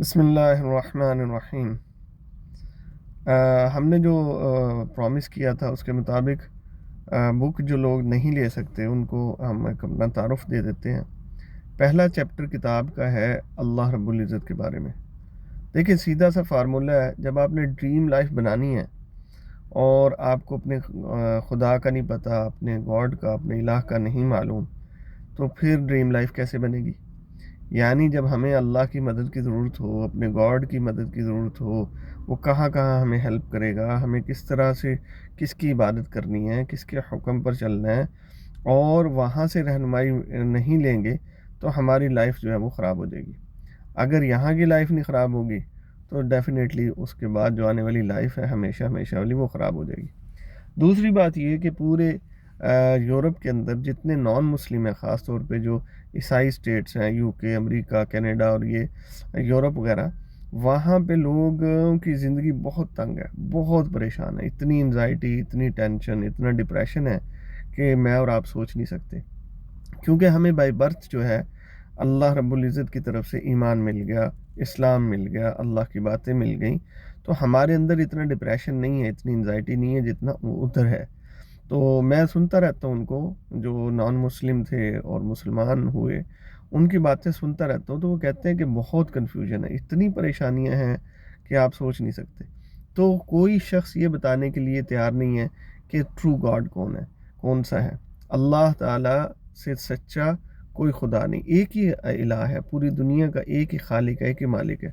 بسم اللہ الرحمن الرحیم۔ ہم نے جو پرومس کیا تھا اس کے مطابق بک جو لوگ نہیں لے سکتے ان کو ہم ایک اپنا تعارف دے دیتے ہیں۔ پہلا چیپٹر کتاب کا ہے اللہ رب العزت کے بارے میں۔ دیکھیں، سیدھا سا فارمولہ ہے، جب آپ نے ڈریم لائف بنانی ہے اور آپ کو اپنے خدا کا نہیں پتہ، اپنے گاڈ کا، اپنے الہ کا نہیں معلوم، تو پھر ڈریم لائف کیسے بنے گی؟ یعنی جب ہمیں اللہ کی مدد کی ضرورت ہو، اپنے گاڈ کی مدد کی ضرورت ہو، وہ کہاں کہاں ہمیں ہیلپ کرے گا، ہمیں کس طرح سے کس کی عبادت کرنی ہے، کس کے حکم پر چلنا ہے، اور وہاں سے رہنمائی نہیں لیں گے تو ہماری لائف جو ہے وہ خراب ہو جائے گی۔ اگر یہاں کی لائف نہیں خراب ہوگی تو ڈیفینیٹلی اس کے بعد جو آنے والی لائف ہے ہمیشہ ہمیشہ والی وہ خراب ہو جائے گی۔ دوسری بات یہ کہ پورے یورپ کے اندر جتنے نان مسلم ہیں، خاص طور پہ جو عیسائی اسٹیٹس ہیں، یو کے، امریکہ، کینیڈا اور یہ یورپ وغیرہ، وہاں پہ لوگوں کی زندگی بہت تنگ ہے، بہت پریشان ہے، اتنی انزائٹی، اتنی ٹینشن، اتنا ڈپریشن ہے کہ میں اور آپ سوچ نہیں سکتے۔ کیونکہ ہمیں بائی برتھ جو ہے اللہ رب العزت کی طرف سے ایمان مل گیا، اسلام مل گیا، اللہ کی باتیں مل گئیں، تو ہمارے اندر اتنا ڈپریشن نہیں ہے، اتنی انزائٹی نہیں ہے جتنا ادھر ہے۔ تو میں سنتا رہتا ہوں ان کو، جو نان مسلم تھے اور مسلمان ہوئے، ان کی باتیں سنتا رہتا ہوں، تو وہ کہتے ہیں کہ بہت کنفیوژن ہے، اتنی پریشانیاں ہیں کہ آپ سوچ نہیں سکتے۔ تو کوئی شخص یہ بتانے کے لیے تیار نہیں ہے کہ ٹرو گاڈ کون ہے، کون سا ہے۔ اللہ تعالیٰ سے سچا کوئی خدا نہیں، ایک ہی الہ ہے، پوری دنیا کا ایک ہی خالق ہے، ایک ہی مالک ہے۔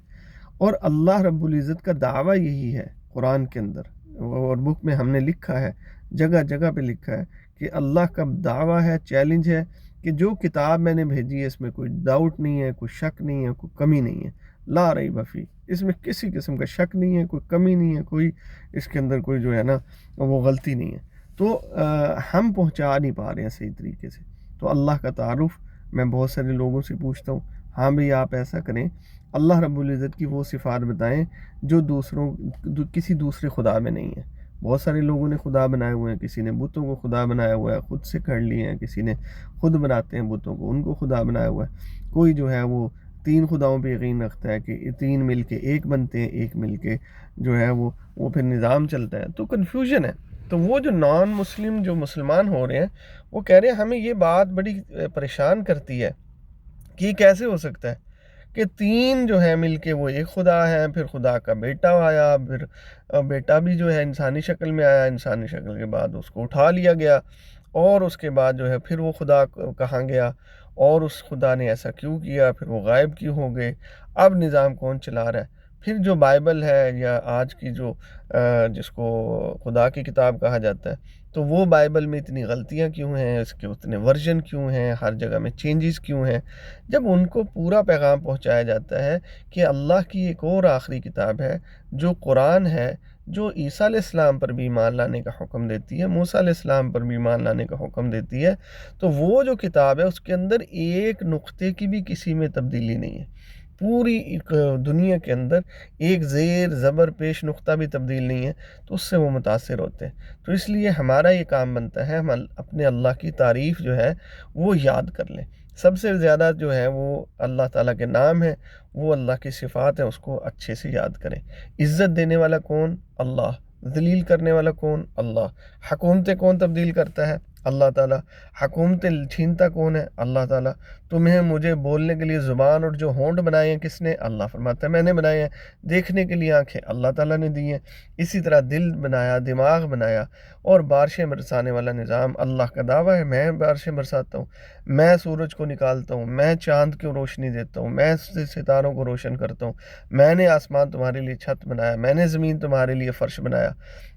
اور اللہ رب العزت کا دعویٰ یہی ہے قرآن کے اندر، اور بک میں ہم نے لکھا ہے، جگہ جگہ پہ لکھا ہے کہ اللہ کا دعویٰ ہے، چیلنج ہے کہ جو کتاب میں نے بھیجی ہے اس میں کوئی ڈاؤٹ نہیں ہے، کوئی شک نہیں ہے، کوئی کمی نہیں ہے، لا ریب فیہ، اس میں کسی قسم کا شک نہیں ہے، کوئی کمی نہیں ہے، کوئی اس کے اندر کوئی جو ہے نا وہ غلطی نہیں ہے۔ تو ہم پہنچا نہیں پا رہے ہیں صحیح طریقے سے۔ تو اللہ کا تعارف میں بہت سارے لوگوں سے پوچھتا ہوں، ہاں بھئی آپ ایسا کریں، اللہ رب العزت کی وہ صفات بتائیں جو کسی دوسرے خدا میں نہیں ہے۔ بہت سارے لوگوں نے خدا بنائے ہوئے ہیں، کسی نے بتوں کو خدا بنایا ہوا ہے، خود سے کر لیے ہیں، کسی نے خود بناتے ہیں بتوں کو، ان کو خدا بنایا ہوا ہے، کوئی جو ہے وہ تین خداؤں پہ یقین رکھتا ہے کہ تین مل کے ایک بنتے ہیں، ایک مل کے جو ہے وہ پھر نظام چلتا ہے، تو کنفیوژن ہے۔ تو وہ جو نان مسلم جو مسلمان ہو رہے ہیں وہ کہہ رہے ہیں ہمیں یہ بات بڑی پریشان کرتی ہے کہ یہ کیسے ہو سکتا ہے کہ تین جو ہے مل کے وہ ایک خدا ہے، پھر خدا کا بیٹا آیا، پھر بیٹا بھی جو ہے انسانی شکل میں آیا، انسانی شکل کے بعد اس کو اٹھا لیا گیا، اور اس کے بعد جو ہے پھر وہ خدا کہاں گیا، اور اس خدا نے ایسا کیوں کیا، پھر وہ غائب کیوں ہو گئے، اب نظام کون چلا رہا ہے۔ پھر جو بائبل ہے یا آج کی جو جس کو خدا کی کتاب کہا جاتا ہے، تو وہ بائبل میں اتنی غلطیاں کیوں ہیں، اس کے اتنے ورژن کیوں ہیں، ہر جگہ میں چینجز کیوں ہیں، جب ان کو پورا پیغام پہنچایا جاتا ہے کہ اللہ کی ایک اور آخری کتاب ہے جو قرآن ہے، جو عیسیٰ علیہ السلام پر بھی ایمان لانے کا حکم دیتی ہے، موسیٰ علیہ السلام پر بھی ایمان لانے کا حکم دیتی ہے، تو وہ جو کتاب ہے اس کے اندر ایک نقطے کی بھی کسی میں تبدیلی نہیں ہے، پوری دنیا کے اندر ایک زیر زبر پیش نقطہ بھی تبدیل نہیں ہے، تو اس سے وہ متاثر ہوتے ہیں۔ تو اس لیے ہمارا یہ کام بنتا ہے ہم اپنے اللہ کی تعریف جو ہے وہ یاد کر لیں۔ سب سے زیادہ جو ہے وہ اللہ تعالیٰ کے نام ہے، وہ اللہ کی صفات ہیں، اس کو اچھے سے یاد کریں۔ عزت دینے والا کون؟ اللہ۔ ذلیل کرنے والا کون؟ اللہ۔ حکومتیں کون تبدیل کرتا ہے؟ اللہ تعالیٰ۔ حکومتیں چھینتا کون ہے؟ اللہ تعالیٰ۔ تمہیں مجھے بولنے کے لیے زبان اور جو ہونٹ بنائے ہیں کس نے؟ اللہ فرماتا ہے میں نے بنائے ہیں۔ دیکھنے کے لیے آنکھیں اللہ تعالیٰ نے دی ہیں۔ اسی طرح دل بنایا، دماغ بنایا، اور بارشیں برسانے والا نظام اللہ کا دعویٰ ہے، میں بارشیں برساتا ہوں، میں سورج کو نکالتا ہوں، میں چاند کو روشنی دیتا ہوں، میں ستاروں کو روشن کرتا ہوں، میں نے آسمان تمہارے لیے چھت بنایا، میں نے زمین تمہارے لیے فرش بنایا،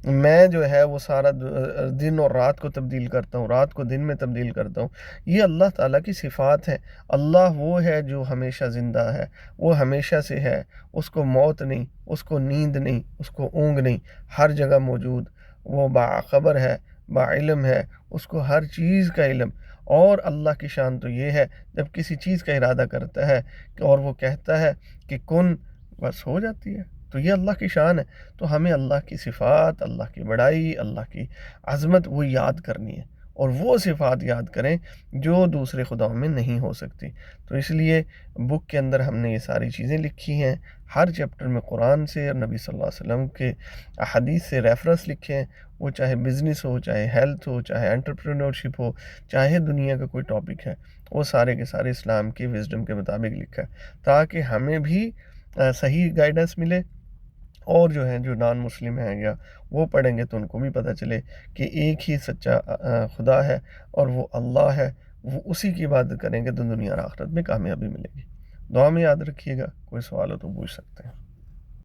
میں جو ہے وہ سارا دن اور رات کو تبدیل کرتا ہوں، رات کو دن میں تبدیل کرتا ہوں۔ یہ اللہ تعالیٰ کی صفات ہیں۔ اللہ وہ ہے جو ہمیشہ زندہ ہے، وہ ہمیشہ سے ہے، اس کو موت نہیں، اس کو نیند نہیں، اس کو اونگ نہیں، ہر جگہ موجود، وہ باخبر ہے، باعلم ہے، اس کو ہر چیز کا علم۔ اور اللہ کی شان تو یہ ہے جب کسی چیز کا ارادہ کرتا ہے اور وہ کہتا ہے کہ کن، بس ہو جاتی ہے۔ تو یہ اللہ کی شان ہے۔ تو ہمیں اللہ کی صفات، اللہ کی بڑائی، اللہ کی عظمت وہ یاد کرنی ہے، اور وہ صفات یاد کریں جو دوسرے خداؤں میں نہیں ہو سکتی۔ تو اس لیے بک کے اندر ہم نے یہ ساری چیزیں لکھی ہیں، ہر چیپٹر میں قرآن سے اور نبی صلی اللہ علیہ وسلم کے احادیث سے ریفرنس لکھے ہیں، وہ چاہے بزنس ہو، چاہے ہیلتھ ہو، چاہے انٹرپرینورشپ ہو، چاہے دنیا کا کوئی ٹاپک ہے، وہ سارے کے سارے اسلام کی وزڈم کے مطابق لکھا ہے، تاکہ ہمیں بھی صحیح گائیڈنس ملے، اور جو ہیں جو نان مسلم ہیں یا وہ پڑھیں گے تو ان کو بھی پتہ چلے کہ ایک ہی سچا خدا ہے اور وہ اللہ ہے، وہ اسی کی عبادت کریں گے تو دنیا اور آخرت میں کامیابی ملے گی۔ دعا میں یاد رکھیے گا، کوئی سوال ہو تو پوچھ سکتے ہیں۔